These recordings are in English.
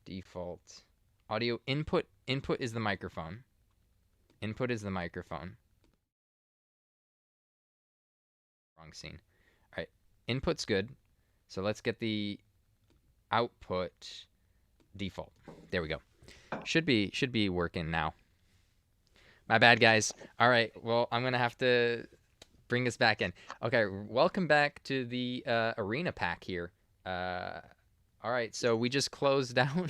Default audio input. Input is the microphone. Input is the microphone. Wrong scene. All right. Input's good. So let's get the output default. There we go. Should be working now. My bad, guys. All right. Well, I'm gonna have to bring us back in. Okay. Welcome back to the arena pack here. All right. So we just closed out.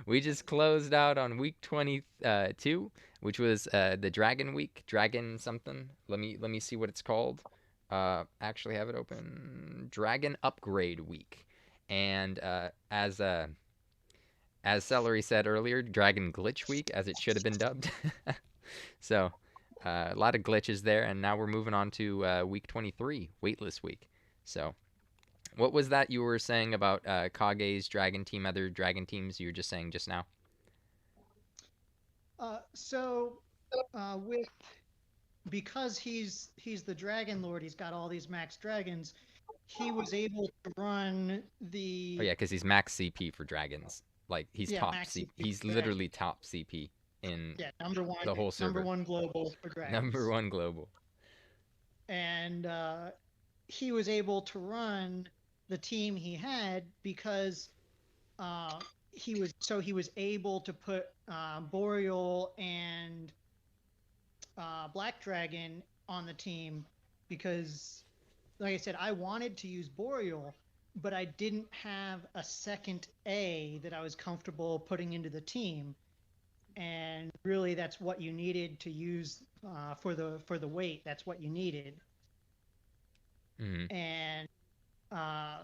We just closed out on week 22, which was the Dragon Week, Dragon something. Let me see what it's called. Actually have it open. Dragon Upgrade Week, and as Celery said earlier, Dragon Glitch Week, as it should have been dubbed. So a lot of glitches there, and now we're moving on to week 23, Weightless Week. So what was that you were saying about Kage's dragon team, other dragon teams you were just saying just now? So with because he's the Dragon Lord, he's got all these max dragons. He was able to run Oh the yeah, because he's max CP for dragons. Like he's yeah top max C. CP He's for dragons. literally top CP in Yeah, the whole number server. one global for Number dragons, one global. and he was able to run the team he had because uh, he was able to put Boreal and Black Dragon on the team because, like I said, I wanted to use Boreal, but I didn't have a second A that I was comfortable putting into the team. And really, that's what you needed to use for the weight. That's what you needed. Hmm. And uh,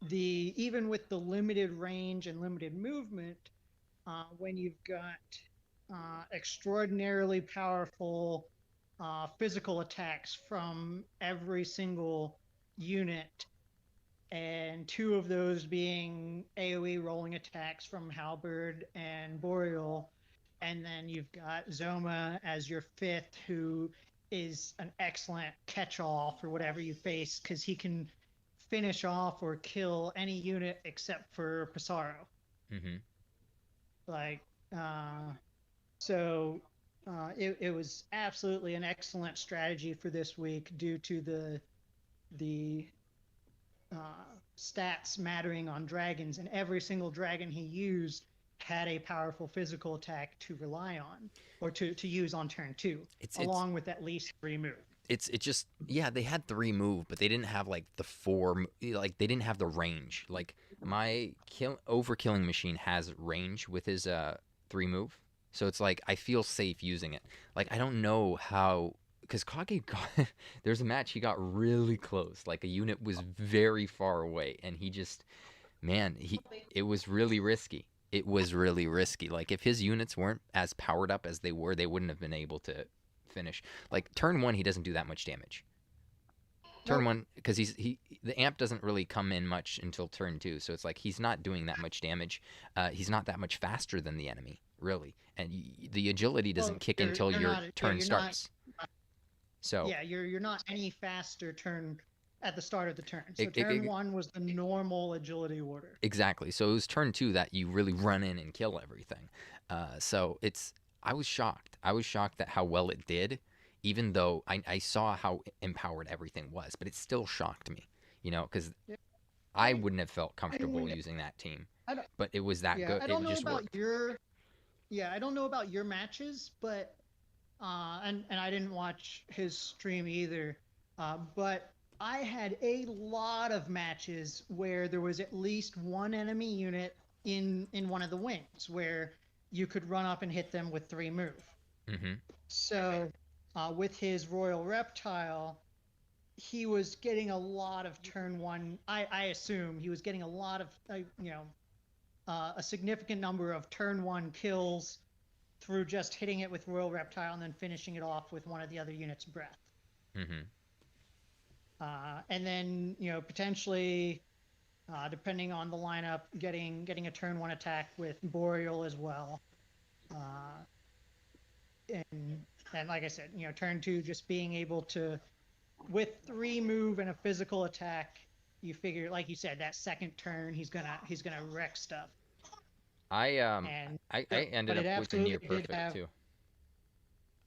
the even with the limited range and limited movement, when you've got extraordinarily powerful physical attacks from every single unit, and two of those being AoE rolling attacks from Halberd and Boreal. And then you've got Zoma as your fifth, who is an excellent catch all for whatever you face because he can finish off or kill any unit except for Pissarro. Hmm. Like, uh, so it was absolutely an excellent strategy for this week due to the stats mattering on dragons, and every single dragon he used had a powerful physical attack to rely on or to use on turn two, It's along with at least three move. it just yeah they had three move, but they didn't have like the four. Like they didn't have the range. Like my overkilling machine has range with his three move, so it's like I feel safe using it. Like I don't know how because Kage got there's a match he got really close. Like a unit was very far away, and he just man he it was really risky. It was really risky. Like if his units weren't as powered up as they were, they wouldn't have been able to finish. Like turn one, he doesn't do that much damage. Turn Nope. one because the amp doesn't really come in much until turn two, so it's like he's not doing that much damage. He's not that much faster than the enemy, really, and the agility Well, doesn't kick until you're your not. Yeah, turn you're not. starts. So Yeah, you're not any faster turn at the start of the turn. So it, it, turn it, one was the normal agility order. exactly. So it was turn two that you really run in and kill everything. So it's I was shocked. I was shocked at how well it did, even though I saw how empowered everything was, but it still shocked me. Because Yeah, I I wouldn't have felt I comfortable mean using that team, I don't. but it was that Yeah, good. I It don't know just about worked. your. Yeah, I don't know about your matches, but and I didn't watch his stream either. But I had a lot of matches where there was at least one enemy unit in one of the wings where you could run up and hit them with three move. Hmm. So with his Royal Reptile, he was getting a lot of turn one. I assume he was getting a lot of a significant number of turn one kills through just hitting it with Royal Reptile and then finishing it off with one of the other units' breath. Hmm. And then potentially, depending on the lineup, getting a turn one attack with Boreal as well. Uh, and like I said, turn two just being able to with three move and a physical attack. you figure, like you said, that second turn he's gonna wreck stuff. I um And I ended but it up with a near absolutely did perfect have. too.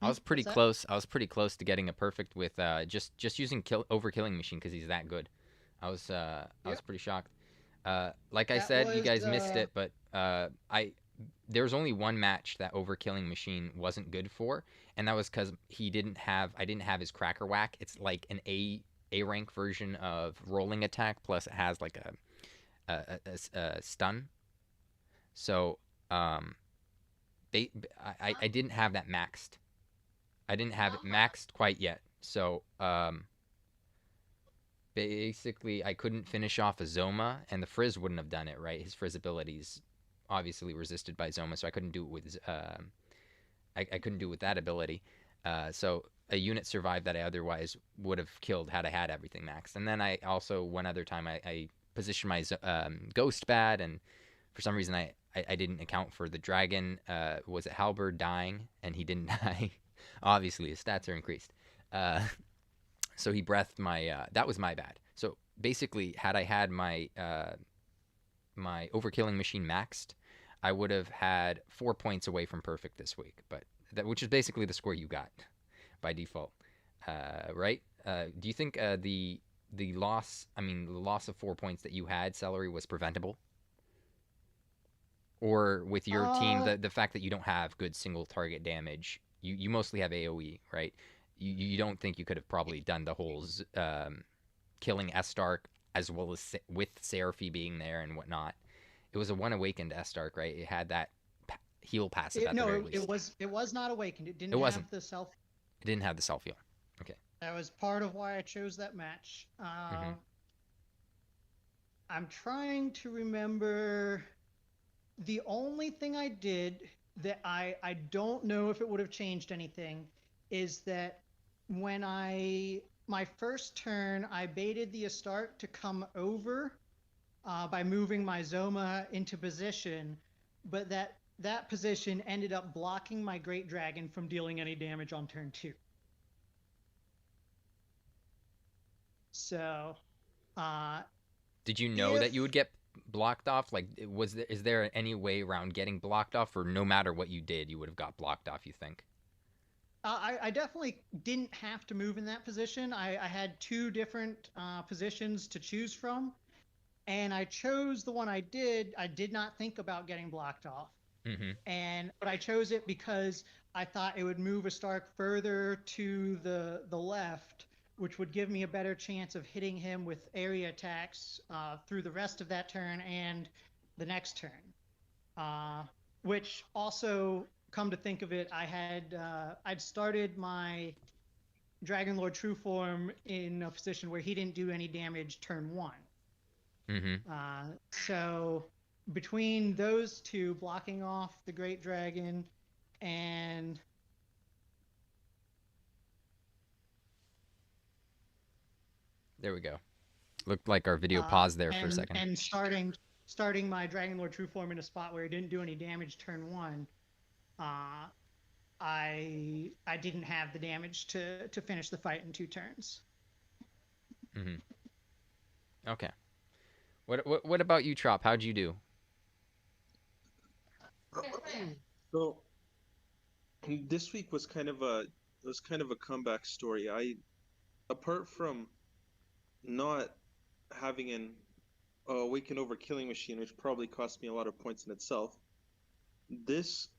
I Hmm, was pretty what's that? close. I was pretty close to getting a perfect with just using overkilling machine because he's that good. I was Yep. pretty shocked. Like I That said, you was guys missed it, but I there was only one match that overkilling machine wasn't good for, and that was because I didn't have his cracker whack. It's like an A rank version of rolling attack, plus it has like a stun. So um, they I didn't have that maxed. I didn't have it maxed quite yet. So basically, I couldn't finish off a Zoma, and the Frizz wouldn't have done it, right? His Frizz abilities obviously resisted by Zoma, so I couldn't do it with I couldn't do it with that ability. So a unit survived that I otherwise would have killed had I had everything maxed. And then I also one other time I positioned my Ghost bad, and for some reason I didn't account for the dragon. Was it Halberd dying, and he didn't die? Obviously, his stats are increased. Uh, so he breathed my. That was my bad. So basically, had I had my overkilling machine maxed, I would have had 4 points away from perfect this week. But that, which is basically the score you got by default, right? Do you think the loss? I mean, the loss of 4 points that you had, Celery, was preventable? Or with your team, uh the fact that you don't have good single target damage, you mostly have AOE, right? You don't think you could have probably done the whole killing Stark as well as with Seraphie being there and whatnot. It was a one awakened Stark, right? It had that heal passive it, at the no, very it least. was it was not awakened. It It didn't wasn't. have the self. It didn't have the self heal. Okay. That was part of why I chose that match. Mm-hmm. I'm trying to remember. The only thing I did that I don't know if it would have changed anything is that when I my first turn I baited the Astart to come over by moving my Zoma into position, but that position ended up blocking my Great Dragon from dealing any damage on turn two. So uh, Did you know that you would if get blocked off? Like, is there any way around getting blocked off, or no matter what you did, you would have got blocked off? You think? I definitely didn't have to move in that position. I had two different positions to choose from, and I chose the one I did. I did not think about getting blocked off, Mm-hmm. but I chose it because I thought it would move a Stark further to the left, which would give me a better chance of hitting him with area attacks through the rest of that turn and the next turn. uh, which also, come to think of it, I'd started my Dragon Lord True Form in a position where he didn't do any damage turn one. Mm-hmm. So between those two, blocking off the Great Dragon and There we go. Looked like our video paused there for a second. starting my Dragon Lord True Form in a spot where it didn't do any damage turn one, uh, I didn't have the damage to finish the fight in two turns. Mm-hmm. Okay. What about you, Trop? How'd you do? So this week was kind of a comeback story. I apart from not having an awaken over killing machine, which probably cost me a lot of points in itself. This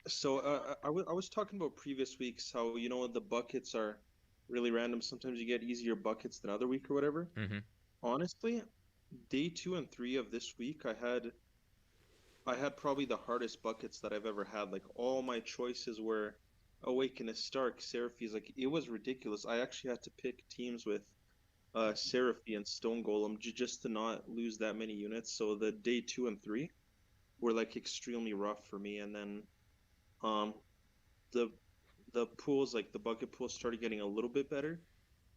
I was talking about previous weeks how the buckets are really random. Sometimes you get easier buckets than other week or whatever. Mm-hmm. Honestly, day 2 and 3 of this week, I had probably the hardest buckets that I've ever had. Like all my choices were Awaken a Stark, Seraphis. Like it was ridiculous. I actually had to pick teams with Seraphie and Stone Golem just to not lose that many units. So the day 2 and 3 were like extremely rough for me. And then um the pools, like the bucket pools, started getting a little bit better,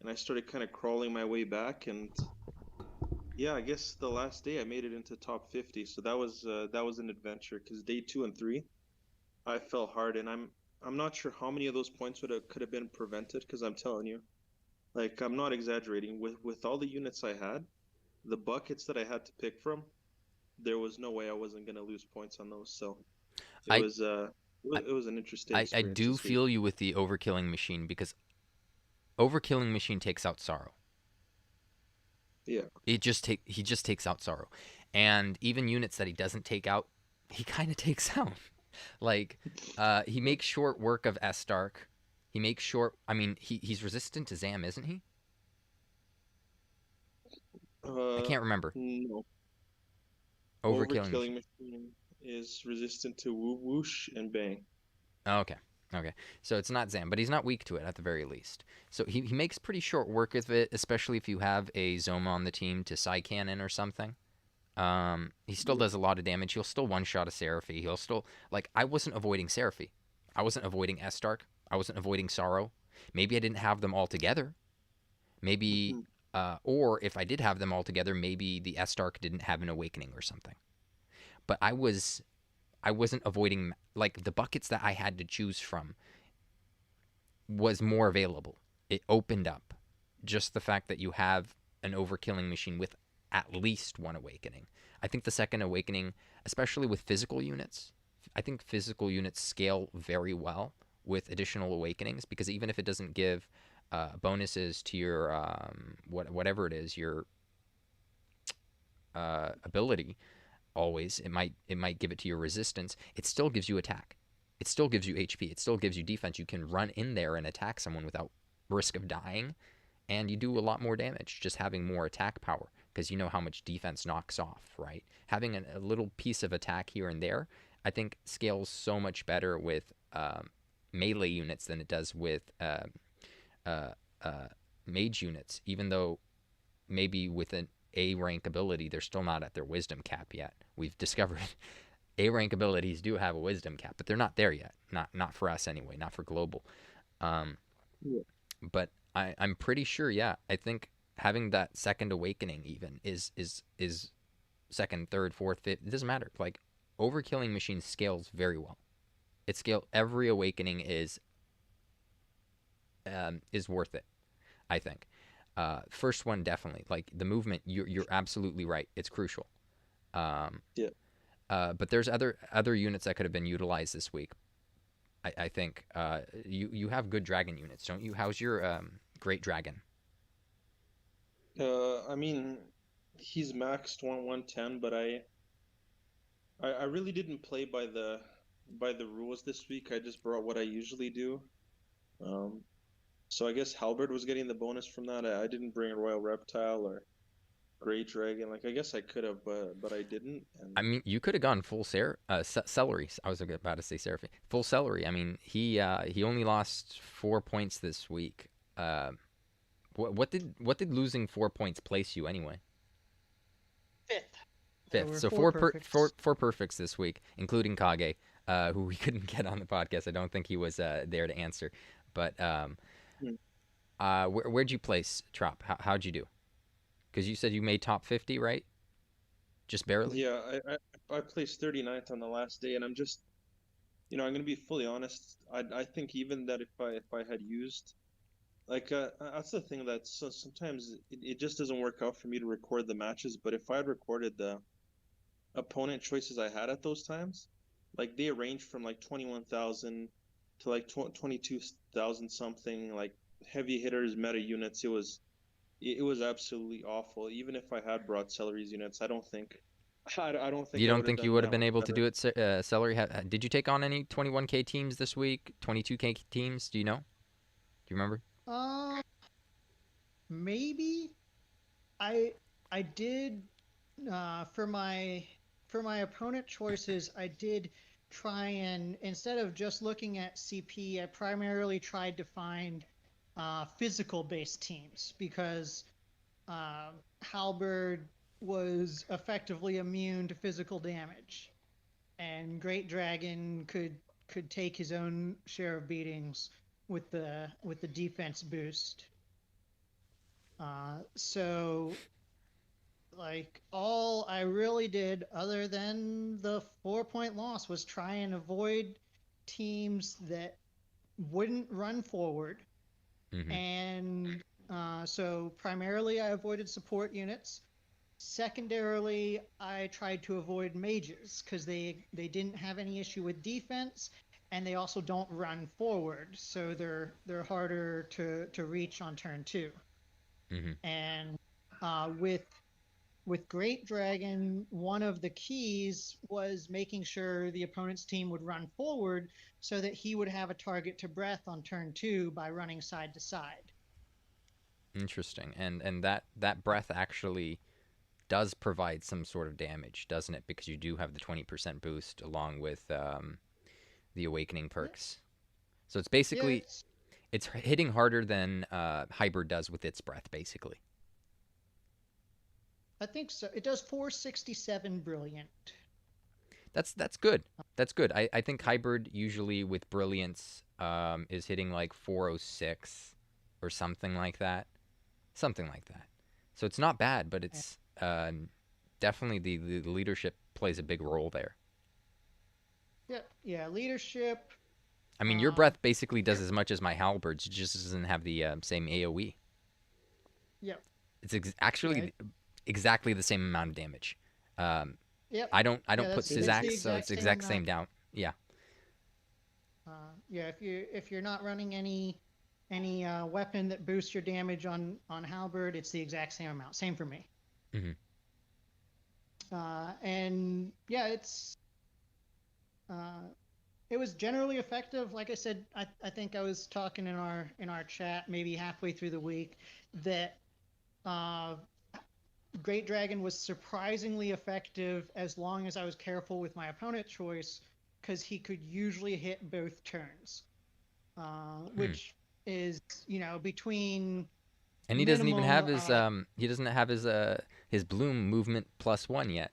and I started kind of crawling my way back. And yeah, I guess the last day I made it into top 50. So that was an adventure because day 2 and 3 I fell hard, and I'm not sure how many of those points could have been prevented because I'm telling you, like I'm not exaggerating, with all the units I had, the buckets that I had to pick from, there was no way I wasn't gonna lose points on those. So it I was uh I, it was an interesting I experience do this week. feel you with the overkilling machine because overkilling machine takes out sorrow. Yeah. He just takes out sorrow, and even units that he doesn't take out, he kind of takes out. Like, he makes short work of S Stark. He makes short. I mean, he's resistant to Zam, isn't he? I Uh, can't remember. no. Overkilling machine. Overkilling machine is resistant to whoosh and bang. Oh, okay. Okay. So it's not Zam, but he's not weak to it at the very least. So he makes pretty short work of it, especially if you have a Zoma on the team to side cannon or something. He still Yeah. does a lot of damage. He'll still one shot a Seraphy. He'll still like I wasn't avoiding Seraphy. I wasn't avoiding S Stark. I wasn't avoiding Sorrow. Maybe I didn't have them all together. Maybe Mhm. or if I did have them all together, maybe the S Stark didn't have an awakening or something. But I wasn't avoiding like the buckets that I had to choose from was more available. It opened up. Just the fact that you have an overkilling machine with at least one awakening. I think the second awakening, especially with physical units, I think physical units scale very well with additional awakenings because even if it doesn't give bonuses to your whatever it is, your ability, always it might give it to your resistance. It still gives you attack. It still gives you HP. It still gives you defense. You can run in there and attack someone without risk of dying, and you do a lot more damage just having more attack power because you know how much defense knocks off, right? Having a little piece of attack here and there, I think scales so much better with melee units than it does with uh, uh, mage units. Even though maybe with an A rank ability, they're still not at their wisdom cap yet. We've discovered A rank abilities do have a wisdom cap, but they're not there yet. Not for us anyway. Not for global. Um, Yeah. but I'm pretty sure. Yeah, I think having that second awakening even is second, third, fourth, fifth. It doesn't matter. Like overkilling machine scales very well. It scale every awakening is worth it. I think. First one definitely. Like the movement, you're absolutely right. It's crucial. Um, Yeah. but there's other units that could have been utilized this week. I think you have good dragon units, don't you? How's your great dragon? I mean, he's maxed 110, but I really didn't play by the rules this week. I just brought what I usually do. Um, so I guess Halberd was getting the bonus from that. I didn't bring a Royal Reptile or Great Dragon. Like I guess I could have, but I didn't. And I mean, you could have gone full celery. I was about to say seraphim. Full celery. I mean, he only lost 4 points this week. Uh, what did losing 4 points place you anyway? Fifth. There Fifth. were So four perfects. four perfects this week, including Kage, who we couldn't get on the podcast. I don't think he was there to answer. But Hmm. where'd you place Trop? How'd you do? Because you said you made top 50, right? Just barely. Yeah, I placed 39th on the last day, and I'm just, I'm gonna be fully honest. I think even that if I had used like that's the thing that so sometimes it just doesn't work out for me to record the matches. But if I had recorded the opponent choices I had at those times, like they ranged from like 21,000 to like 22,000 something, like heavy hitters, meta units. It was absolutely awful. Even if I had brought Celery's units, I don't think You I don't would have think you done would have that been much able to better. do it, Celery? Did you take on any 21K teams this week? 22K teams? Do you know? Do you remember? Um, maybe I I did for my opponent choices. I did try and instead of just looking at CP, I primarily tried to find physical based teams because Halberd was effectively immune to physical damage, and Great Dragon could take his own share of beatings with the defense boost. So like all I really did other than the 4 point loss was try and avoid teams that wouldn't run forward. Mm-hmm. And so primarily I avoided support units. Secondarily, I tried to avoid mages because they didn't have any issue with defense, and they also don't run forward, so they're harder to reach on turn two. Hmm. And with Great Dragon, one of the keys was making sure the opponent's team would run forward so that he would have a target to breath on turn two by running side to side. Interesting. And that breath actually does provide some sort of damage, doesn't it? Because you do have the 20% boost along with the awakening Yeah, perks. So it's yeah, basically it's hitting harder than hybrid does with its breath, basically. I think so. It does 467 brilliant. That's good. That's good. I think hybrid usually with brilliance is hitting like 406 or something like that. Something like that. So it's not bad, but it's definitely the leadership plays a big role there. Yeah, yeah, leadership. I mean, your Um, breath basically does as much as my halberds. It just doesn't have the same AOE. yep, It's yeah, actually exactly the same amount of damage. Um, yep, I yeah. don't put It's the Syzax, so exact it's same exact amount. same down. Yeah. Yeah, if you're not running any weapon that boosts your damage on halberd, it's the exact same amount. Same for me. Hmm. And yeah, uh, it was generally effective. Like I said, I think I was talking in our chat maybe halfway through the week that uh, Great Dragon was surprisingly effective as long as I was careful with my opponent choice because he could usually hit both turns, Hmm. which is between And minimum. he doesn't have his bloom movement +1 yet.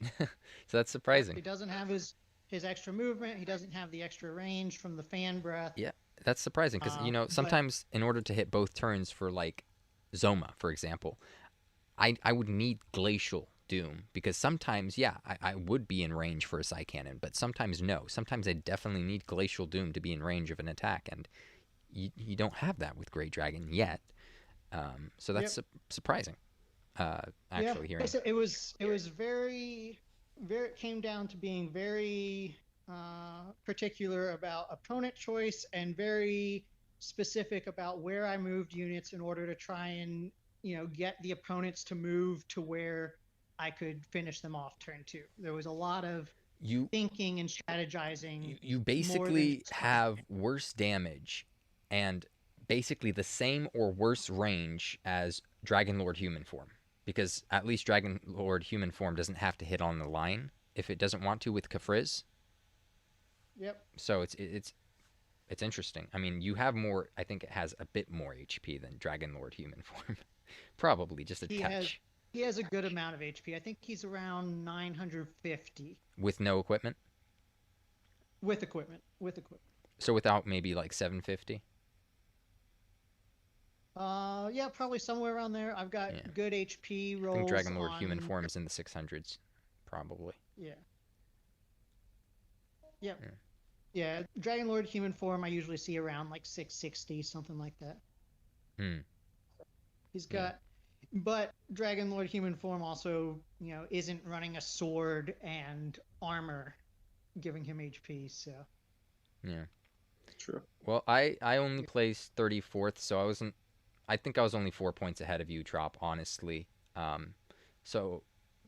So that's Yep, surprising. he doesn't have his extra movement. He doesn't have the extra range from the fan breath. Yeah, that's surprising because But sometimes in order to hit both turns for like Zoma, for example, I would need Glacial Doom because sometimes, yeah, I would be in range for a Psy Cannon, but sometimes no. Sometimes I definitely need Glacial Doom to be in range of an attack, and you don't have that with Great Dragon yet. So that's yep, surprising, yeah. actually, Like I hearing. said, it was very. It came down to being very particular about opponent choice and very specific about where I moved units in order to try and get the opponents to move to where I could finish them off turn two. There was a lot of You, thinking and strategizing you more than basically just have worse damage and basically the same or worse range as Dragon Lord human form. Because at least Dragon Lord human form doesn't have to hit on the line if it doesn't want to with Kafriz. yep. So it's interesting. I mean, you have more. I think it has a bit more HP than Dragon Lord human form, probably just a He has touch he has a good amount of HP. I think he's around 950 with no equipment. with equipment. With equipment. So without maybe like 750. Yeah, probably somewhere around there. I've got Yeah, good HP I think rolls Dragon Lord human on. form is in the 600s, probably. Yeah, yeah, Yeah. yeah. Dragon Lord human form, I usually see around like 660, something like that. Hmm. He's Yeah. got, but Dragon Lord human form also, isn't running a sword and armor, giving him HP. So Yeah. True. Well, I only placed 34th, so I wasn't. I think I was only 4 points ahead of you, Trop. Honestly. Um. So,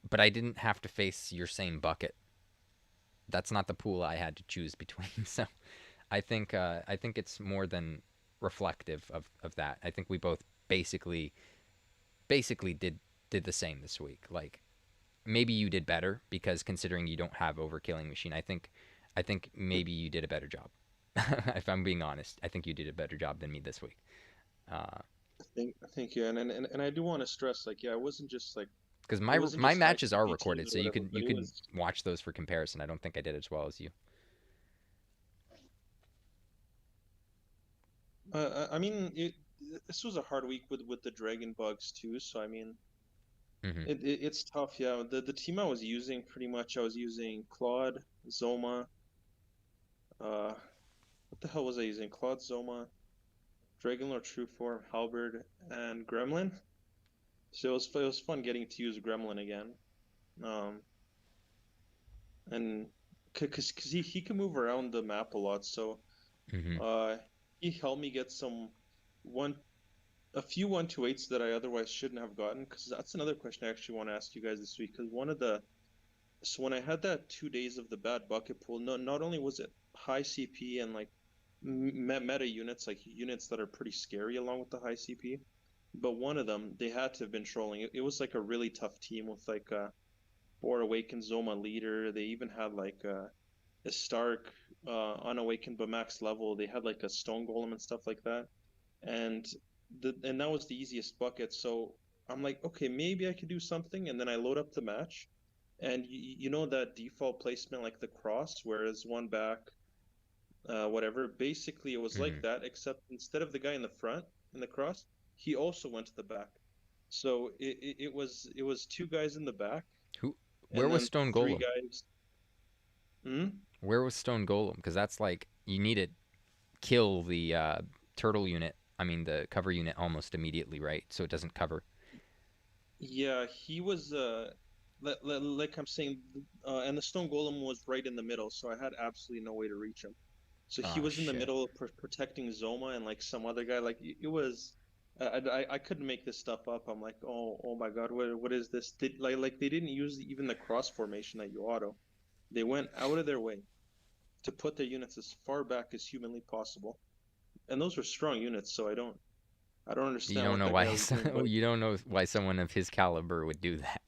but I didn't have to face your same bucket. That's not the pool I had to choose between. So, I think it's more than reflective of that. I think we both basically did the same this week. Like maybe you did better because considering you don't have overkilling machine, I think maybe you did a better job. If I'm being honest, I think you did a better job than me this week. Uh, I think yeah, and I do want to stress like yeah, it wasn't just like because it wasn't my just matches are ICP recorded, teams so or whatever, you but it could was watch those for comparison. I don't think I did as well as you. I mean this was a hard week with the dragon bugs too, so I mean Hmm. it's tough. Yeah, the team I was using pretty much I was using Claude, Zoma, what the hell was I using? Claude, Zoma, Dragonlord True Form, Halberd, and Gremlin. So it was fun getting to use Gremlin again. Um, and because he can move around the map a lot, so Mm-hmm. uh, he helped me get one a few 128s that I otherwise shouldn't have gotten. Because that's another question I actually want to ask you guys this week. Because so when I had that 2 days of the bad bucket pool, not only was it high CP and like meta units, like units that are pretty scary along with the high CP, but one of them they had to have been trolling. It was like a really tough team with like Or Awakened Zoma leader. They even had like a Stark unawakened but max level. They had like a Stone Golem and stuff like that, and that was the easiest bucket. So I'm like, okay, maybe I could do something, and then I load up the match, and you know that default placement like the cross, whereas one back, whatever. Basically, it was Mm-hmm. like that, except instead of the guy in the front in the cross, he also went to the back. So it was two guys in the back, Who? Where and was then Stone three Golem? guys. Hmm? Where was Stone Golem? Because that's like you need to kill the turtle unit. I mean the cover unit almost immediately, right? So it doesn't cover. Yeah, he was like I'm saying, and the stone golem was right in the middle, so I had absolutely no way to reach him. So he Oh was in the shit. middle protecting Zoma and like some other guy. Like it was, I couldn't make this stuff up. I'm like, oh my God, what is this? Like they didn't use even the cross formation that you auto. They went out of their way to put their units as far back as humanly possible, and those were strong units. So I don't You understand don't what know that guy why was doing, but you don't know why someone of his caliber would do that,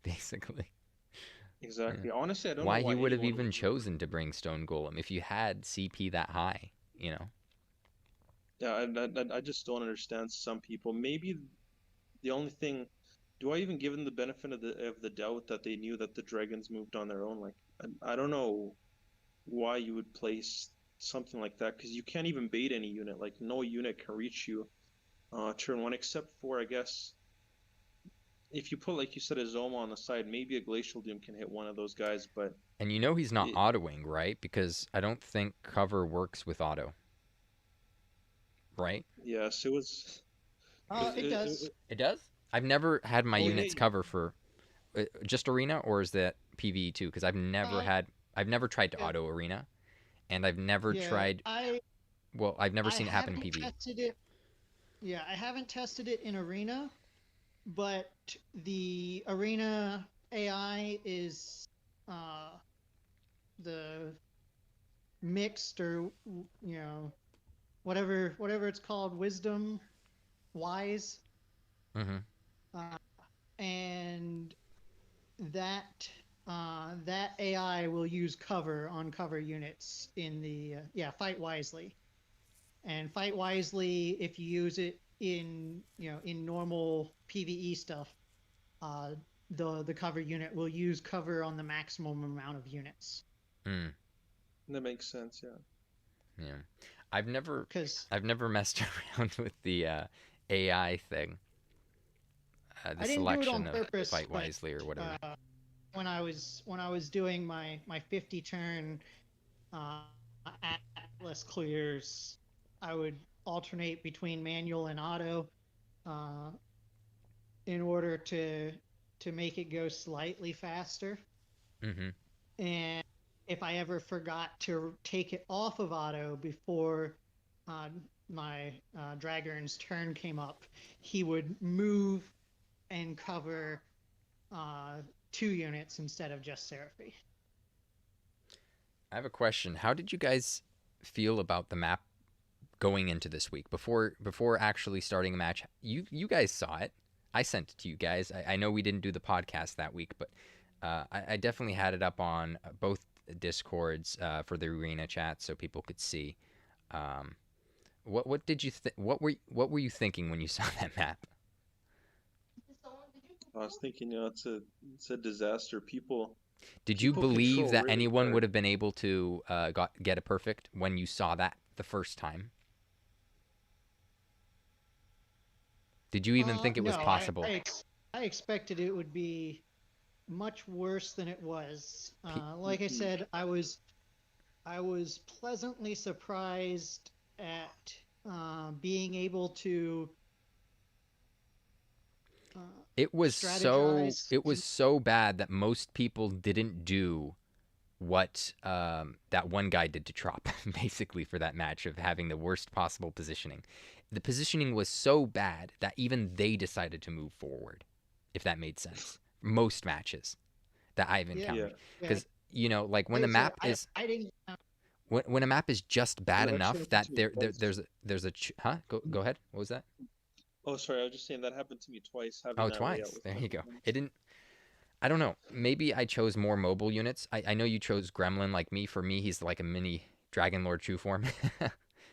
basically. Yeah. exactly. Honestly, I don't know Why he why would have anyone would even do it. chosen to bring Stone Golem if you had CP that high, you know? Yeah, I just don't understand some people. Maybe the only thing, do I even give them the benefit of the doubt that they knew that the dragons moved on their own? Like, I don't know why you would place something like that because you can't even bait any unit. Like, no unit can reach you turn one except for, I guess, if you put, like you said, a Zoma on the side, maybe a Glacial Doom can hit one of those guys. But And you know he's not it, autoing, right? Because I don't think cover works with auto, right? yes, it was. It does. It does? I've never had my Oh yeah, units cover for just arena, or is that PvE too? Because Uh, I've never tried to yeah, auto arena, and I've never yeah. tried. Well, I've never I seen it happen in haven't PvE. tested it. Yeah, I haven't tested it in arena, but the arena AI is uh the mixed or whatever it's called, wisdom wise, Mm-hmm. uh, and that that AI will use cover on cover units in the fight wisely. And fight wisely, if you use it in normal PvE stuff, uh, the cover unit will use cover on the maximum amount of units. Mm, that makes sense. Yeah. yeah, I've never Because I've never messed around with the AI thing, the I didn't do it on selection of purpose, fight but wisely or whatever. when I was doing my 50 turn uh, Atlas clears, I would alternate between manual and auto uh, in order to make it go slightly faster. Mm-hmm. And if I ever forgot to take it off of auto before uh, my Dragern's turn came up, he would move and cover uh, 2 units instead of just Seraphie. I have a question. How did you guys feel about the map going into this week before actually starting a match? You guys saw it. I sent it to you guys. I know we didn't do the podcast that week, but I definitely had it up on both discords for the arena chat so people could see. Um, what did you what were you thinking when you saw that map? I was thinking, it's a disaster. People Did you people believe control that really anyone hard. would have been able to get a perfect when you saw that the first time? Did you even think it was No, possible? I expected it would be much worse than it was. Pe- Like I said, I was pleasantly surprised at being able to It was strategize. so bad that most people didn't do what that one guy did to Trop, basically, for that match of having the worst possible positioning. The positioning was so bad that even they decided to move forward, if that made sense. Most matches that I've Yeah, Yeah. encountered. yeah. Because, like when Like the I said, map is I didn't. when a map is just bad That actually enough happened that to me twice. there's a huh? Go ahead. What was that? Oh, sorry, I was just saying that happened to me twice having Oh, that layout twice. with There my you go. It movements. didn't. I don't know. Maybe I chose more mobile units. I know you chose Gremlin like me. For me, he's like a mini Dragon Lord true form.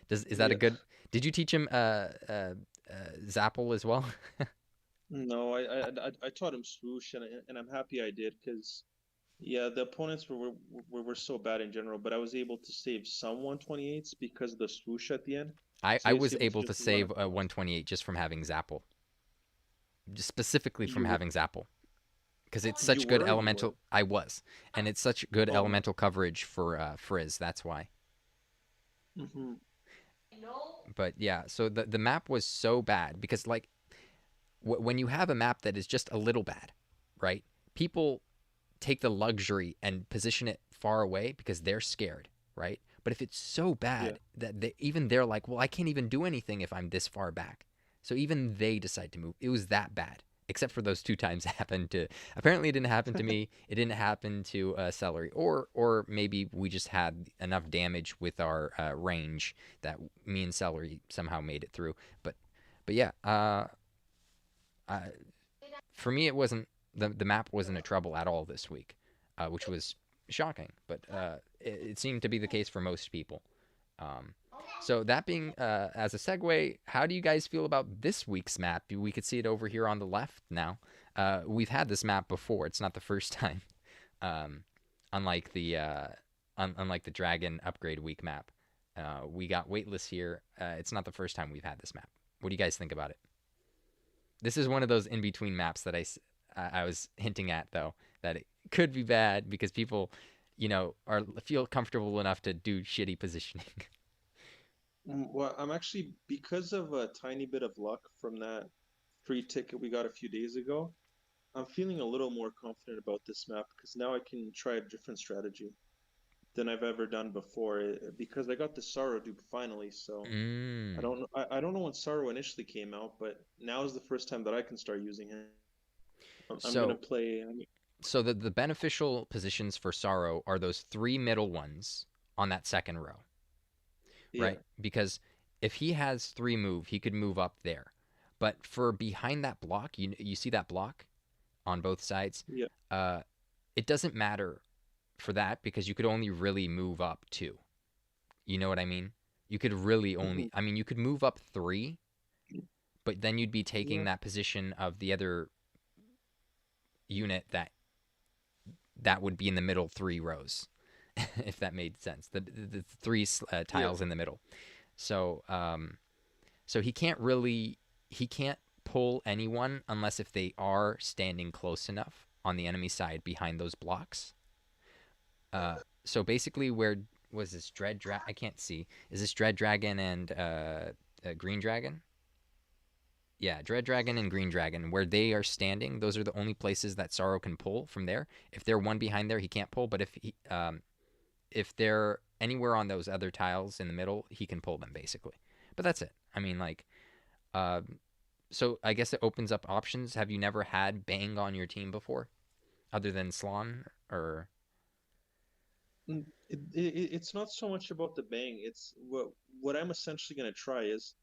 Is that a Yeah. good? Did you teach him Zapple as well? No, I taught him swoosh, and I'm happy I did because yeah, the opponents were so bad in general, but I was able to save some 128s because of the swoosh at the end. So I he was was able to able to just run save a across. 128 just from having Zapple, just specifically from You having Zapple, because it's you such good were or you were? elemental. I was, and it's such good Oh, elemental coverage for Frizz. That's why. hmm But yeah, so the map was so bad because like when you have a map that is just a little bad, right? People take the luxury and position it far away because they're scared, right? But if it's so yeah. bad that even they're like, well, I can't even do anything if I'm this far back. So even they decide to move. It was that bad, except for those two times it happened to. Apparently, it didn't happen to me. It didn't happen to Celery, or maybe we just had enough damage with our range that me and Celery somehow made it through. But yeah, uh, for me, it wasn't the map wasn't a trouble at all this week, which was shocking. But it seemed to be the case for most people. Um, so that being as a segue, how do you guys feel about this week's map? We could see it over here on the left now. We've had this map before. It's not the first time. Um, unlike the unlike the Dragon Upgrade Week map, we got Weightless here. It's not the first time we've had this map. What do you guys think about it? This is one of those in between maps that I was hinting at though that it could be bad because people, are feel comfortable enough to do shitty positioning. Well, I'm actually because of a tiny bit of luck from that free ticket we got a few days ago. I'm feeling a little more confident about this map because now I can try a different strategy than I've ever done before. Because I got the Sorrow dupe finally, so I Mm. don't know. I don't know when Sorrow initially came out, but now is the first time that I can start using him. I'm gonna So play. so the beneficial positions for Sorrow are those three middle ones on that second row, Yeah, right? Because if he has three move, he could move up there. But for behind that block, you see that block on both sides. yeah, Uh, it doesn't matter for that because you could only really move up two. You know what I mean? You could really hmm only. I mean, you could move up three, but then you'd be taking yeah, that position of the other unit that would be in the middle three rows, if that made sense. The three yeah. tiles in the middle. So so he can't pull anyone unless if they are standing close enough on the enemy side behind those blocks. So basically, where was this Dread Dragon? I can't see. Is this Dread Dragon and Green Dragon? Yeah, Dread Dragon and Green Dragon, where they are standing, those are the only places that Sorrow can pull from there. If they're one behind there, he can't pull. But if they're anywhere on those other tiles in the middle, he can pull them basically. But that's it. I mean, like, uh, so I guess it opens up options. Have you never had Bang on your team before, other than Slan or? It's not so much about the bang. It's what I'm essentially gonna try is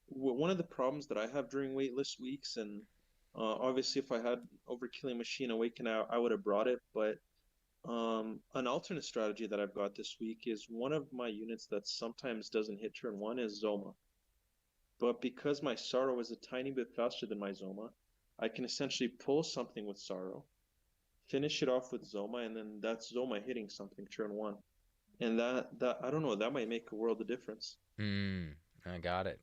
one of the problems that I have during waitlist weeks, and obviously if I had Overkilling Machine Awaken, I would have brought it. But an alternate strategy that I've got this week is one of my units that sometimes doesn't hit turn one is Zoma. But because my Sorrow is a tiny bit faster than my Zoma, I can essentially pull something with Sorrow, finish it off with Zoma, and then that's Zoma hitting something turn one. And that I don't know, that might make a world of difference. I got it.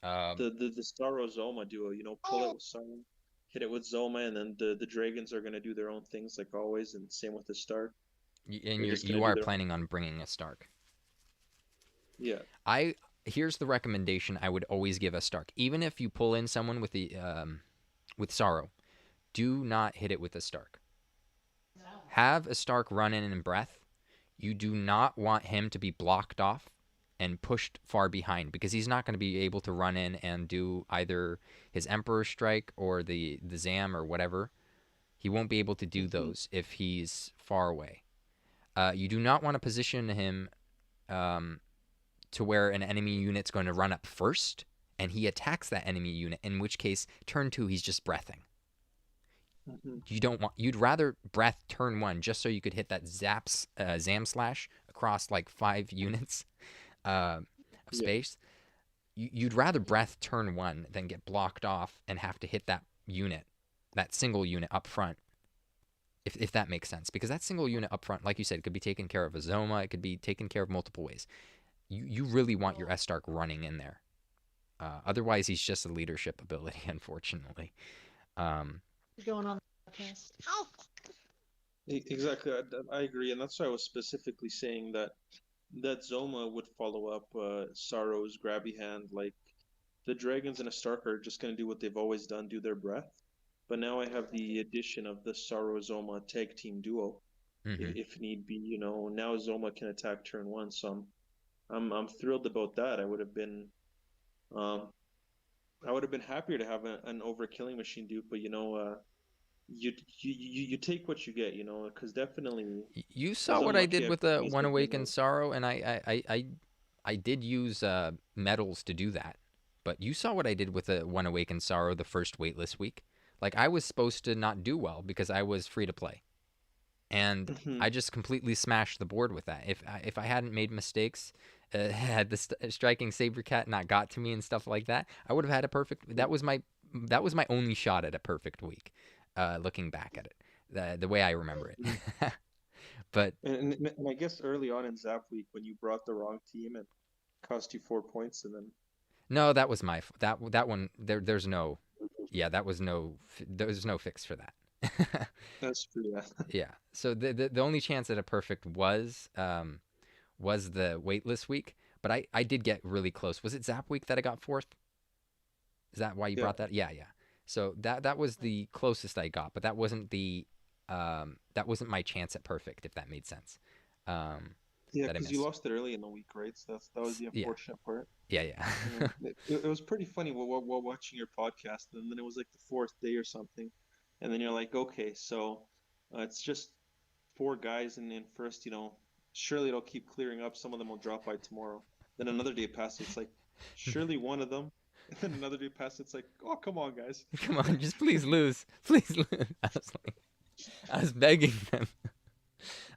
Um, The Sorrow Zoma duo, pull it with someone, hit it with Zoma, and then the dragons are gonna do their own things like always, and same with the Stark. and They're just gonna you do are their own. planning on bringing a Stark. Yeah, I Here's the recommendation I would always give a Stark, even if you pull in someone with Sorrow, do not hit it with a Stark. Have a Stark run in breath. You do not want him to be blocked off and pushed far behind, because he's not going to be able to run in and do either his Emperor Strike or the Zam or whatever. He won't be able to do those if he's far away. You do not want to position him to where an enemy unit's going to run up first and he attacks that enemy unit, in which case turn 2 he's just breathing. You'd rather breath turn 1 just so you could hit that Zam slash across like 5 units of space. You'd rather breath turn 1 than get blocked off and have to hit that unit, that single unit up front, if that makes sense. Because that single unit up front, like you said, it could be taken care of a Zoma, it could be taken care of multiple ways. You really want your S-Stark running in there. Otherwise, he's just a leadership ability, unfortunately. Going on the podcast. Exactly, I agree, and that's why I was specifically saying that Zoma would follow up Sorrow's grabby hand. Like, the dragons and a Stark are just going to do what they've always done, do their breath. But now I have the addition of the Sorrow Zoma tag team duo, if need be. You know, now Zoma can attack turn 1, so I'm thrilled about that. I would have been happier to have an overkilling machine dupe, but you know, you take what you get, you know, because definitely you saw Zoma what I did can't with the be One something Awakened else. Sorrow, and I did use medals to do that. But you saw what I did with the One Awakened Sorrow the first Weightless week. Like, I was supposed to not do well because I was free to play, and I just completely smashed the board with that. If I hadn't made mistakes, had the striking Saber Cat not got to me and stuff like that, I would have had a perfect. That was my only shot at a perfect week. Looking back at it, the way I remember it. But And I guess early on in Zap Week when you brought the wrong team and cost you 4 points, and then no, that was my that one. There's no, yeah, there's no fix for that. that's true. Yeah. Yeah. So the only chance at a perfect was the Weightless week, but I did get really close. Was it Zap Week that I got 4th? Is that why you Yeah. brought that? Yeah, yeah. So that was the closest I got, but that wasn't my chance at perfect, if that made sense. Yeah, That I because you missed. lost it early in the week, right? So that was the Yeah, unfortunate part. yeah, yeah. It was pretty funny while watching your podcast, and then it was like the 4th day or something, and then you're like, okay, so it's just 4 guys, and then first, you know, surely it'll keep clearing up. Some of them will drop by tomorrow. Then another day passes, it's like, surely one of them. And then another day passes, it's like, oh, come on, guys. Come on, just please lose, please lose. I was begging them.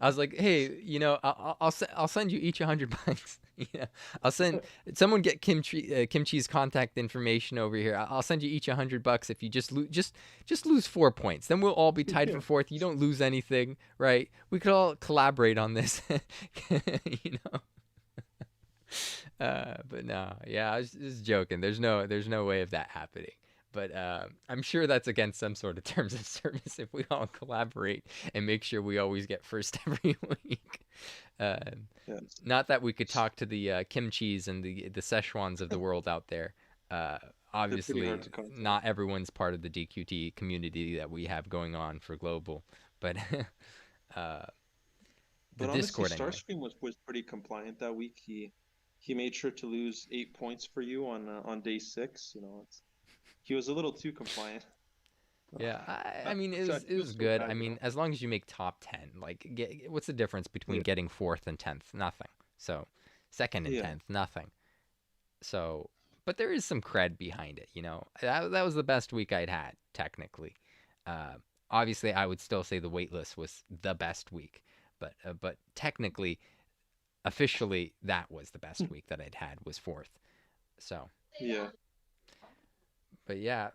I was like, hey, you know, I'll send you each $100. Yeah, I'll send someone get Kimchi's contact information over here. I'll send you each $100 if you just lose 4 points. Then we'll all be tied for 4th. You don't lose anything, right? We could all collaborate on this, you know. But no, yeah, I was just joking. There's no way of that happening. But I'm sure that's against some sort of terms of service if we all collaborate and make sure we always get first every week. Yeah. Not that we could talk to the Kimchis and the Szechuans of the world out there. Obviously, hard to contact. not everyone's part of the DQT community that we have going on for global, but the But honestly, Discord anyway. Starscream was pretty compliant that week. He made sure to lose 8 points for you on day 6. You know, he was a little too compliant. Yeah, I mean, it was so good. bad, I you mean, know? as long as you make top 10, like, what's the difference between Yeah. getting 4th and 10th? Nothing. So, 2nd and Yeah. 10th, nothing. So, but there is some cred behind it, you know. That was the best week I'd had, technically. Obviously, I would still say the Weightless was the best week, but technically, officially, that was the best week that I'd had, was 4th. So, Yeah. but yeah,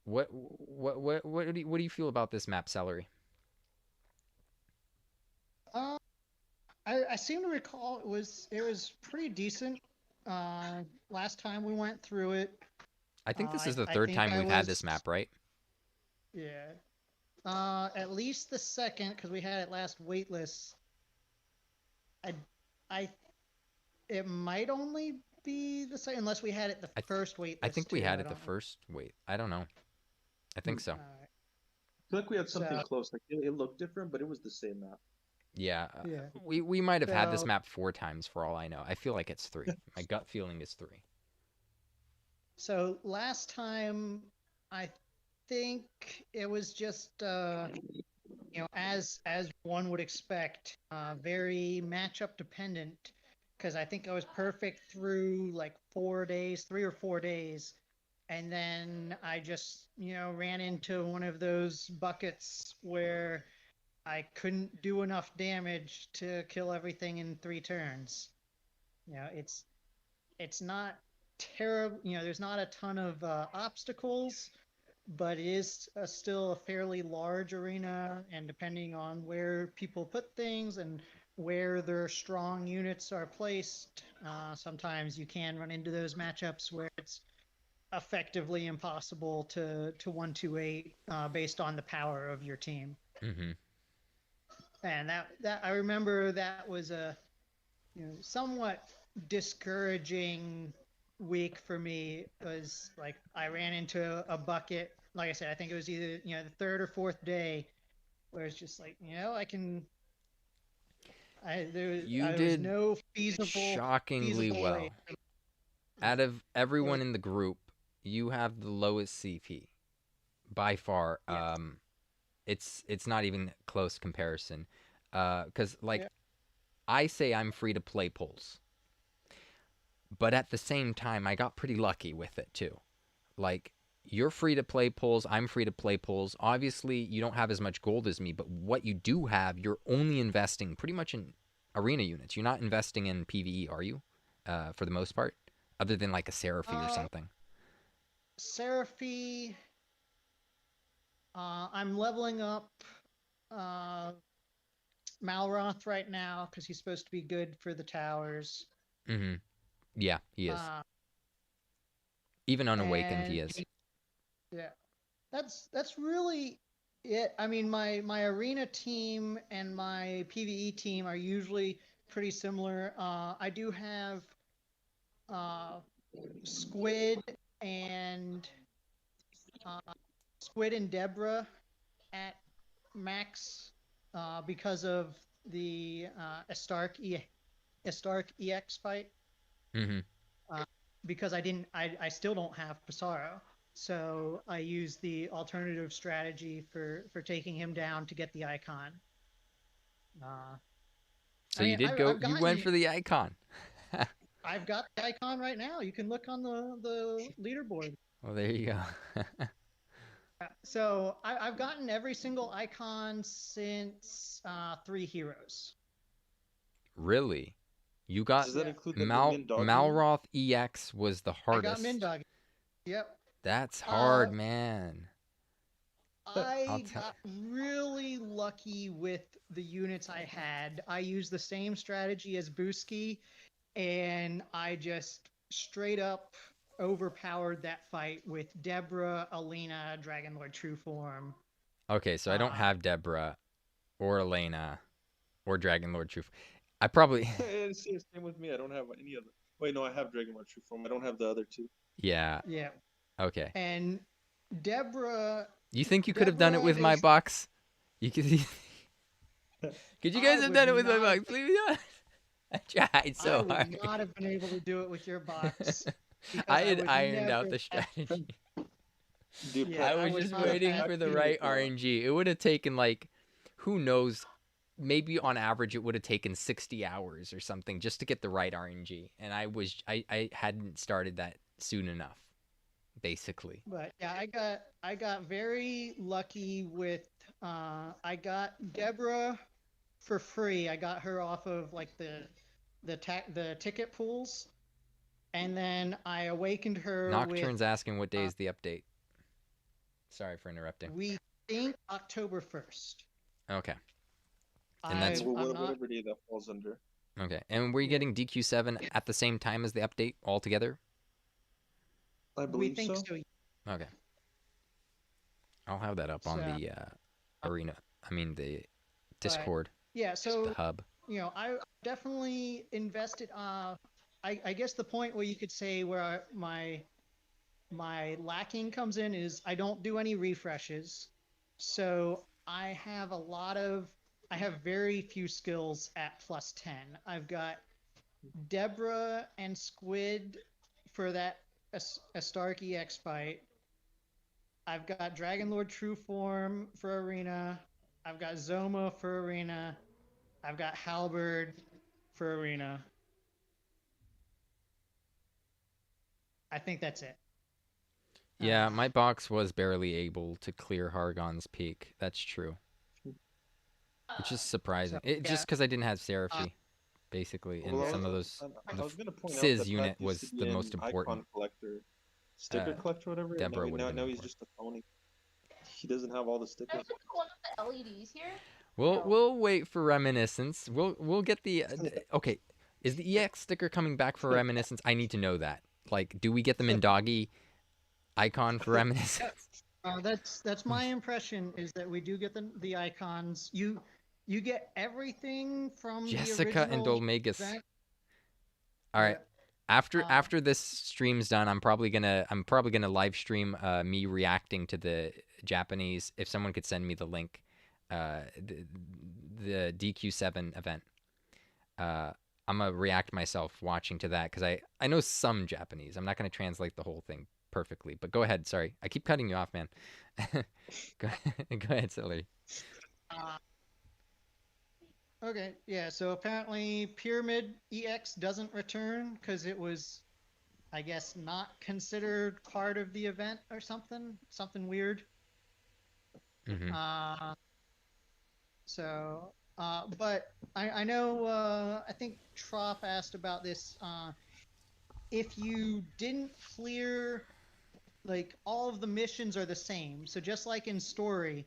what do you feel about this map, Celery? I seem to recall it was pretty decent. Last time we went through it. I think this is the I third think time I we've had was- this map, right? Yeah. At least the second, because we had it last Weightless. It might only be the same unless we had it the I th- first wait I list think we too. had I it the don't know. first. Wait, I don't know. I think so. Alright. I feel like we had something So close. Like it looked different, but it was the same map. Yeah, yeah. we might have had this So map 4 times for all I know. I feel like it's 3. My gut feeling is 3. so last time I think it was just as one would expect, very matchup dependent. Because I think I was perfect through like 4 days, 3 or 4 days, and then I just ran into one of those buckets where I couldn't do enough damage to kill everything in 3 turns. It's not terrible. There's not a ton of obstacles, but it is still a fairly large arena, and depending on where people put things and where their strong units are placed, sometimes you can run into those matchups where it's effectively impossible to 128 based on the power of your team. Mm-hmm. And that I remember that was a somewhat discouraging week for me. Was like I ran into a bucket. Like I said, I think it was either the third or fourth day where it's just like I can. You There was did no feasible shockingly way. well. Out of everyone in the group, you have the lowest CP by far. Yes. It's not even close comparison. Because like Yeah. I say I'm free to play pulls, but at the same time I got pretty lucky with it too. Like you're free to play pulls, I'm free to play pulls. Obviously, you don't have as much gold as me, but what you do have, you're only investing pretty much in arena units. You're not investing in PvE, are you? For the most part, other than like a Seraphie or something. Seraphie. I'm leveling up uh, Malroth right now because he's supposed to be good for the towers. Mm-hmm. Yeah, he is. Even unawakened, he is. Yeah, that's really it. I mean, my arena team and my PvE team are usually pretty similar. I do have Squid and uh, Squid and Deborah at max because of the Astark EX fight. Mm-hmm. Because I still don't have Pissarro. So I used the alternative strategy for taking him down to get the icon. So you did go. You went for the icon. I've got the icon right now. You can look on the leaderboard. Well, there you go. So I've gotten every single icon since 3 heroes. Really? You got Does that include the Min Dog? Malroth EX was the hardest. I got Mindog. Yep. That's hard, man. I got really lucky with the units I had. I used the same strategy as Buski, and I just straight up overpowered that fight with Deborah, Alina, Dragonlord True Form. Okay, so I don't have Deborah or Elena or Dragonlord True Form. I probably... Same with me. I don't have any of them. Wait, no, I have Dragonlord True Form. I don't have the other two. Yeah. Yeah. Okay. And Deborah... You think you could have done it with my box? You could... Could you guys have done it with my box? Please. I tried so hard. I would not have been able to do it with your box. I had ironed out the strategy. Dude, I was just waiting for the right RNG. It would have taken like, who knows, maybe on average it would have taken 60 hours or something just to get the right RNG. And I hadn't started that soon enough, basically. But yeah, I got very lucky with I got Deborah for free. I got her off of like the ticket pools, and then I awakened her. Nocturne's asking what day is the update. Sorry for interrupting. We think October 1st. Okay. And that's whatever day that falls under. Okay. And were you getting DQ7 at the same time as the update altogether? I believe we think so. Okay. I'll have that up on the arena. I mean the Discord. Yeah, so the hub. I definitely invested I guess the point where you could say where my lacking comes in is I don't do any refreshes. So I have very few skills at +10. I've got Deborah and Squid for that Astark EX fight. I've got Dragon Lord True Form for Arena. I've got Zoma for Arena. I've got Halberd for Arena. I think that's it. Yeah, my box was barely able to clear Hargon's Peak. That's true. Which is surprising. So, Just because I didn't have Seraphy, basically, and Well, some of those. I was gonna point out Sizz that unit Pat used to was be the an most important. icon collector, sticker Uh, collector, whatever. And Deborah would have been now he's important. just a phony. He doesn't have all the Can I stickers. put one of the LEDs here? We'll wait for Reminiscence. We'll get the okay. Is the EX sticker coming back for Reminiscence? I need to know that. Like, do we get the Mindagi icon for Reminiscence? that's my impression is that we do get the icons. You get everything from Jessica the and original Olmegas. event. All right. Yeah. After this stream's done, I'm probably gonna live stream me reacting to the Japanese. If someone could send me the link, the DQ7 event. I'm gonna react myself watching to that because I know some Japanese. I'm not gonna translate the whole thing perfectly, but go ahead. Sorry, I keep cutting you off, man. go ahead, Celery. Okay, yeah. So apparently, Pyramid EX doesn't return because it was, I guess, not considered part of the event or something. Something weird. Mm-hmm. But I know. I think Trop asked about this. If you didn't clear, like all of the missions are the same. So just like in story,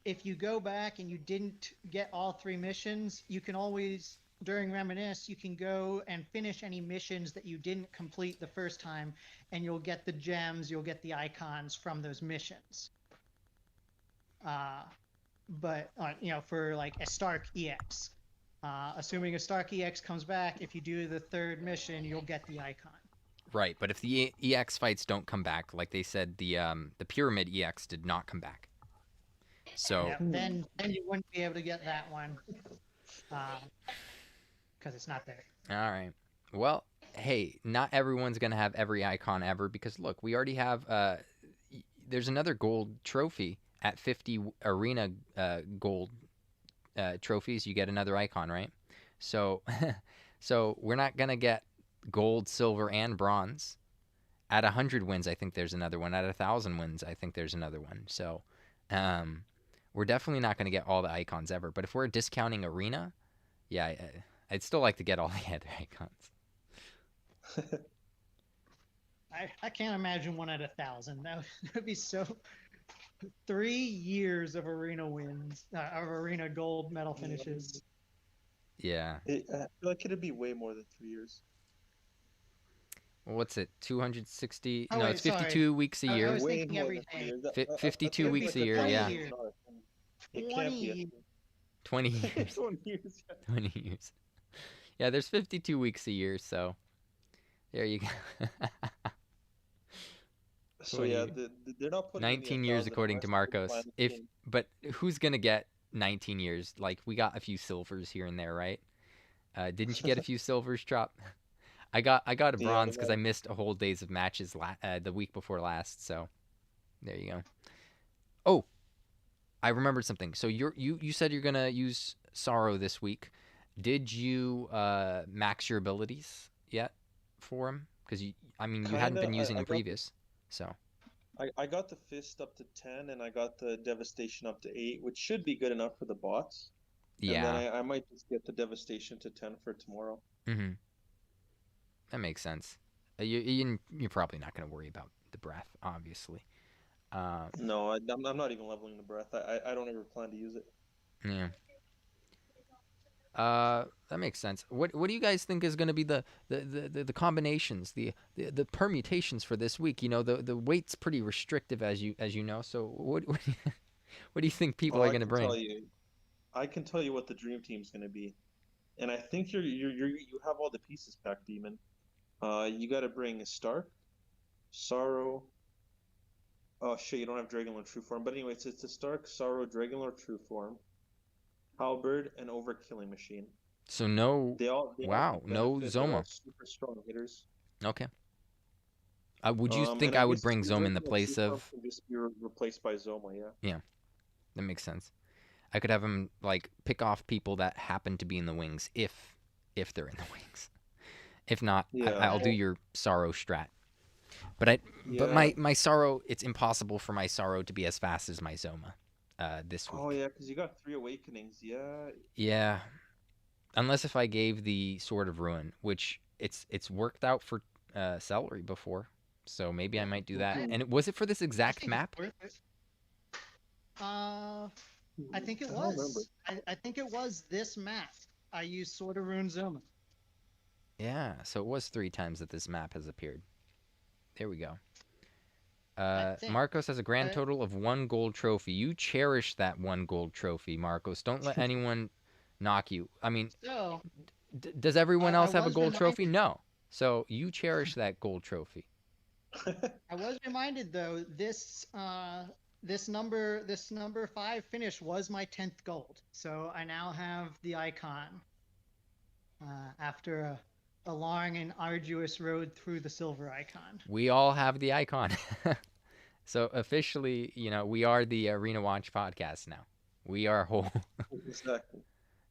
if you go back and you didn't get all 3 missions, you can always, during Reminisce, you can go and finish any missions that you didn't complete the first time, and you'll get the gems, you'll get the icons from those missions. But for like a Stark EX, assuming a Stark EX comes back, if you do the 3rd mission, you'll get the icon. Right, but if the EX fights don't come back, like they said, the Pyramid EX did not come back. So yeah, then you wouldn't be able to get that one because it's not there. All right. Well, hey, not everyone's gonna have every icon ever because look, we already have. There's another gold trophy at 50 arena gold trophies. You get another icon, right? So, so we're not gonna get gold, silver, and bronze. At 100 wins, I think there's another one. At 1,000 wins, I think there's another one. So, we're definitely not going to get all the icons ever. But if we're discounting arena, yeah, I'd still like to get all the other icons. I can't imagine one at 1,000. That would be so. 3 years of arena wins, of arena gold medal finishes. Yeah. I feel like it'd be way more than 3 years. Well, what's it? 260? Oh, no, wait, it's 52 sorry. weeks a I year. was Way thinking more every than 3 day. years. 52 I feel weeks like a year, 20 yeah. years. It can't be. 20. 20 years. 20 years. 20 years. Yeah, there's 52 weeks a year, so there you go. So yeah, they're not putting 19 years according to Marcos. But who's gonna get 19 years? Like, we got a few silvers here and there, right? Didn't you get a few silvers, Trop? I got a bronze because I missed a whole days of matches the week before last. So there you go. Oh, I remembered something. So you said you're gonna use Sorrow this week. Did you max your abilities yet for him? Because you hadn't been using him previous. So I got the fist up to 10 and I got the devastation up to 8, which should be good enough for the bots. yeah, And then I might just get the devastation to 10 for tomorrow. mm-hmm. That makes sense. You're probably not going to worry about the breath, obviously. No, I'm not even leveling the breath. I don't ever plan to use it. Yeah. That makes sense. What do you guys think is going to be the combinations, the permutations for this week? You know, the weight's pretty restrictive as you know. So what do you think people are going to bring? I can tell you what the dream team's going to be, and I think you have all the pieces packed, Demon. You got to bring Stark, Sorrow. Oh shit, you don't have Dragonlord True Form. But anyway, it's a Stark, Sorrow, Dragonlord True Form, Halberd, and Overkilling Machine. So no, They all wow, do no benefit. They're all Zoma. super strong hitters. Okay. Would you think And I I would guess bring two Zoma in the Dragonlord True place Form of? can just be replaced by Zoma. Yeah. Yeah, that makes sense. I could have him like pick off people that happen to be in the wings if they're in the wings. If not, Yeah. I'll do Well, your Sorrow strat. But yeah. my Sorrow, it's impossible for my Sorrow to be as fast as my Zoma this Oh week. yeah, because you got 3 Awakenings. Yeah. Yeah, unless if I gave the Sword of Ruin, which it's worked out for Celery before, so maybe I might do that. I, And was it for this I exact think it's map? worth it. Uh, I think it I don't remember. was. I think it was this map. I used Sword of Rune Zoma. Yeah, so it was 3 times that this map has appeared. There we go. I think. Marcos has a grand Uh, total of 1 gold trophy. You cherish that 1 gold trophy, Marcos. Don't let anyone knock you. I mean, so does everyone I else have a was gold trophy? reminded. No. So you cherish that gold trophy. I was reminded though. This number 5 finish was my 10th gold. So I now have the icon. After a long and arduous road through the silver icon. We all have the icon. So officially, we are the Arena Watch podcast now. We are whole. Exactly.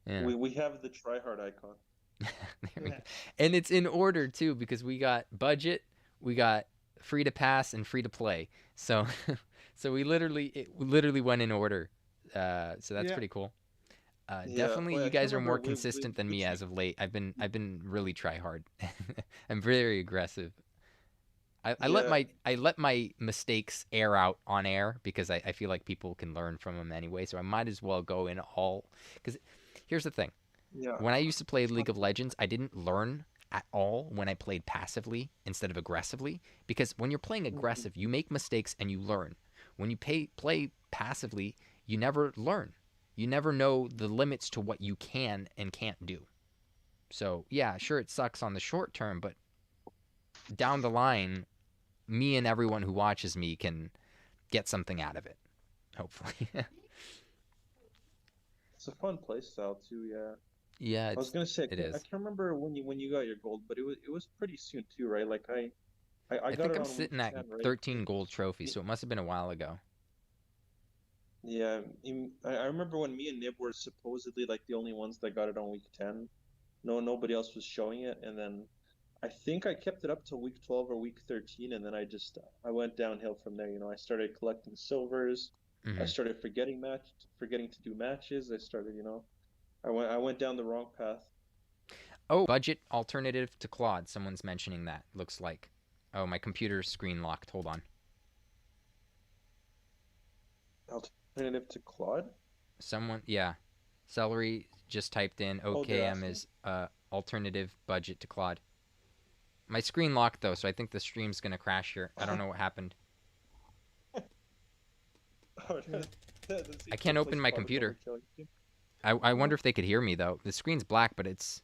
Yeah. We have the tryhard icon. There we go. Yeah. And it's in order too because we got budget, we got free to pass, and free to play. So, so it literally went in order. So that's Yeah. pretty cool. Yeah. Definitely, Well, you I can't guys are more remember. consistent than We me as changed. of late. I've been really try hard. I'm very aggressive. Yeah. I let my mistakes air out on air because I feel like people can learn from them anyway. So I might as well go in all. Because here's the thing: Yeah. when I used to play League of Legends, I didn't learn at all when I played passively instead of aggressively. Because when you're playing Mhm. aggressive, you make mistakes and you learn. When you play passively, you never learn. You never know the limits to what you can and can't do. So yeah, sure it sucks on the short term, but down the line, me and everyone who watches me can get something out of it. Hopefully. It's a fun play style too. Yeah. Yeah, I was gonna say it I is. can't remember when you got your gold, but it was pretty soon too, right? Like I I got think it I'm on week sitting at 10, right? 13 gold trophies, so it must have been a while ago. Yeah. I remember when me and Nib were supposedly like the only ones that got it on week 10. No, nobody else was showing it, and then I think I kept it up till week 12 or week 13, and then I went downhill from there. I started collecting silvers. I Hmm. started forgetting to do matches. I went down the wrong path. Oh, budget alternative to Claude. Someone's mentioning that. Looks like. Oh, my computer's screen locked. Hold on. Alternative to Claude? Someone, yeah. Celery just typed in Oh, they're OKM asking. is alternative budget to Claude. My screen locked though, so I think the stream's gonna crash here. I don't know what happened. Oh, Yeah. does he I still can't play open my Squad with computer. Overkill? I Huh? wonder if they could hear me though. The screen's black, but it's